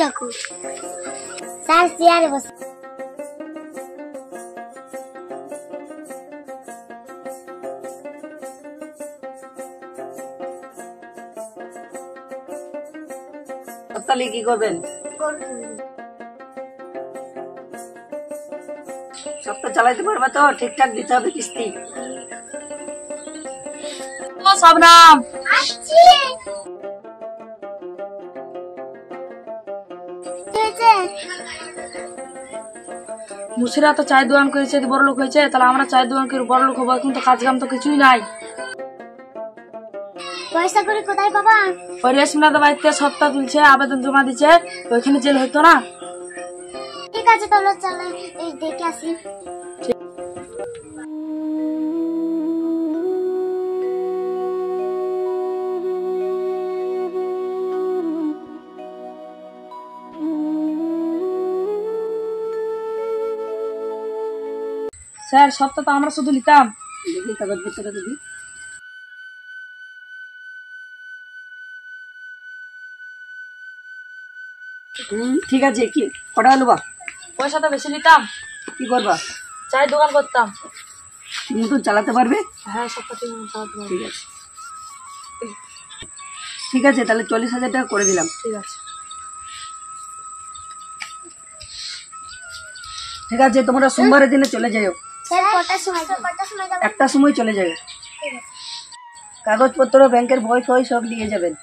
দেখো স্যার চেয়ারে বসে। তাহলে কি করবেন? সপ্তাহ চালাইতে পারবে তো? ঠিকঠাক দিতে হবে কিস্তি। শবনম মুসিরা তো চায়ের দোকান করেছে, বড় লোক হয়েছে, তাহলে আমরা চায়ের দোকান করে বড় লোক হবো। এখন তো কাজ কাম তো কিছুই নাই। পয়সা করে কোথায় পাবা? ওই রেশমিনাদের বাড়িতে সপ্তাহ তুলছে, আবেদন জমা দিচ্ছে, ওইখানে জেল হইতো না? ঠিক আছে তাহলে চলো এই দেখে আসি। স্যার সপ্তাহ তো আমরা শুধু নিতাম। দেখি কাগজ পত্র দেখি। ঠিক আছে। কি কটা হলো বা? পয়সা তো বেশি নিতাম। কি করবা? চায়ের দোকান করতাম। ঠিক মতন চালাতে পারবে? হ্যাঁ সপ্তাহ ঠিক মতো চালাতে পারবো। ঠিক আছে ঠিক আছে, তাহলে 40,000 টাকা করে দিলাম। ঠিক আছে ঠিক আছে, তোমরা সোমবারের দিনে চলে যাও। স্যার কটার সময় যাবে? 1টার সময় চলে যাবে। কাগজপত্র, ব্যাংকের বই ফই সব নিয়ে যাবেন।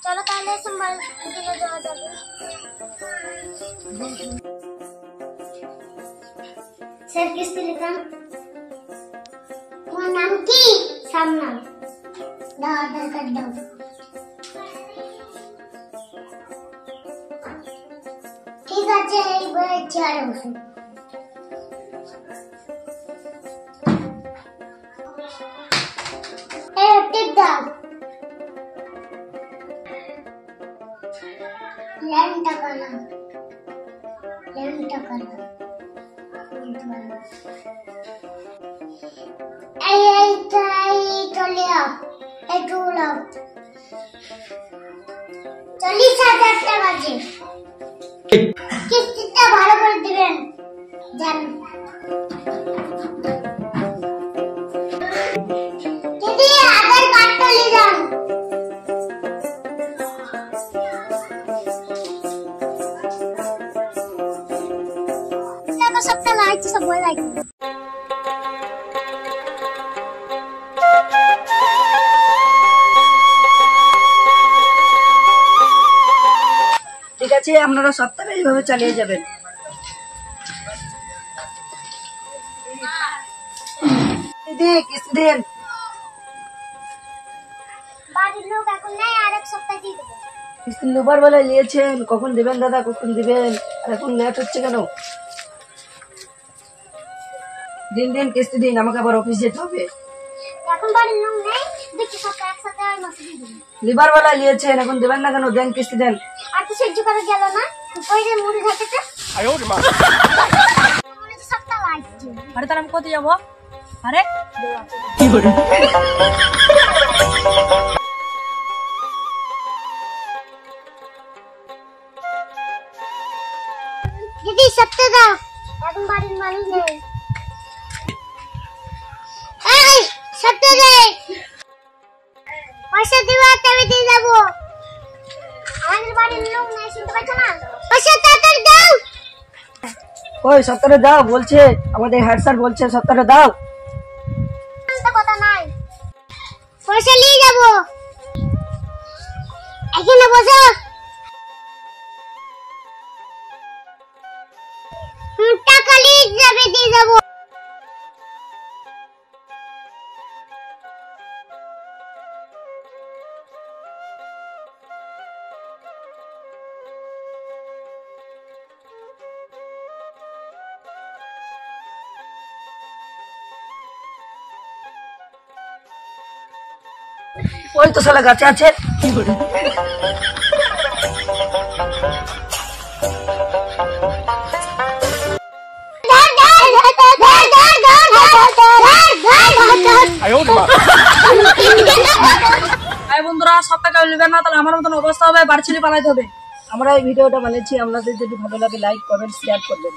চলো তাহলে সোমবার দিনে যাওয়া যাবে। স্যার কিস্তি লিখলাম। তোমার নাম কি? সামনা। দাও আধার কার্ড দাও। ঠিক আছে এইবার চেয়ারে বসুন। টিপ দাও। লেন টাকা না, লেন টাকা না। এই চলে আও, একটু লাও। 40,000 টাকা আছে। কিস্তিটা ভালো করে দিবেন জান। দিদি আধার কার্ডটা নিয়ে যান। টাকা সবটা লাগছে, সব বই লাগছে। ঠিক আছে, আপনারা সপ্তাহে এইভাবে চালিয়ে যাবেন। দিদি কিস্তি দেন। বাড়ির লোক এখন নাই, আরেক সপ্তাহ দিয়ে দেবো। কিস্তি লোবার বেলায় নিয়েছেন, কখন দিবেন দাদা, কখন দিবেন? আর এখন লেট হচ্ছে কেন? দিন দিন কিস্তি দিন, আমাকে আবার অফিস যেতে হবে। এখন বাড়ির লোক নেই, দেখি সপ্তাহ একসাথে আর মাসে দিয়ে দেবো। লিবার বেলায় নিয়েছেন, এখন দেবেন না কেন? দেন কিস্তি দেন। আর তো সহ্য করা গেল না, ওই যে মুড়ি ঘাটেতে সপ্তাহ লাগছে। আরে তাহলে আমি কোথায় যাবো? আরে দিদি সপ্তাহ দাও, এখন বাড়ির মানুষ নেই। এই সপ্তাহ দে, পয়সা দিবা তবে দিয়ে যাবো। আমাদের বাড়ির লোক নাই, শুনতে পাচ্ছ না? পয়সা তাড়াতাড়ি দাও। ওই সপ্তাহে দাও বলছে, আমাদের হেড স্যার বলছে সপ্তাহে দাও। কথা নাই, পয়সা নিয়ে যাবো। এখানে বসো। টাকা নিয়ে যাবে, দিয়ে যাবো। ওই তো শালা গাছে আছে। ধর ধর ধর ধর ধর ধর ধর ধর ধর ভাই বন্ধুরা সব টাকা নেবেন না, তাহলে আমার মতন অবস্থা হবে, বাড়ি ছেড়ে পালাইতে হবে। আমরা এই ভিডিওটা বানিয়েছি, আপনাদের যদি ভালো লাগে লাইক কমেন্ট শেয়ার করবেন।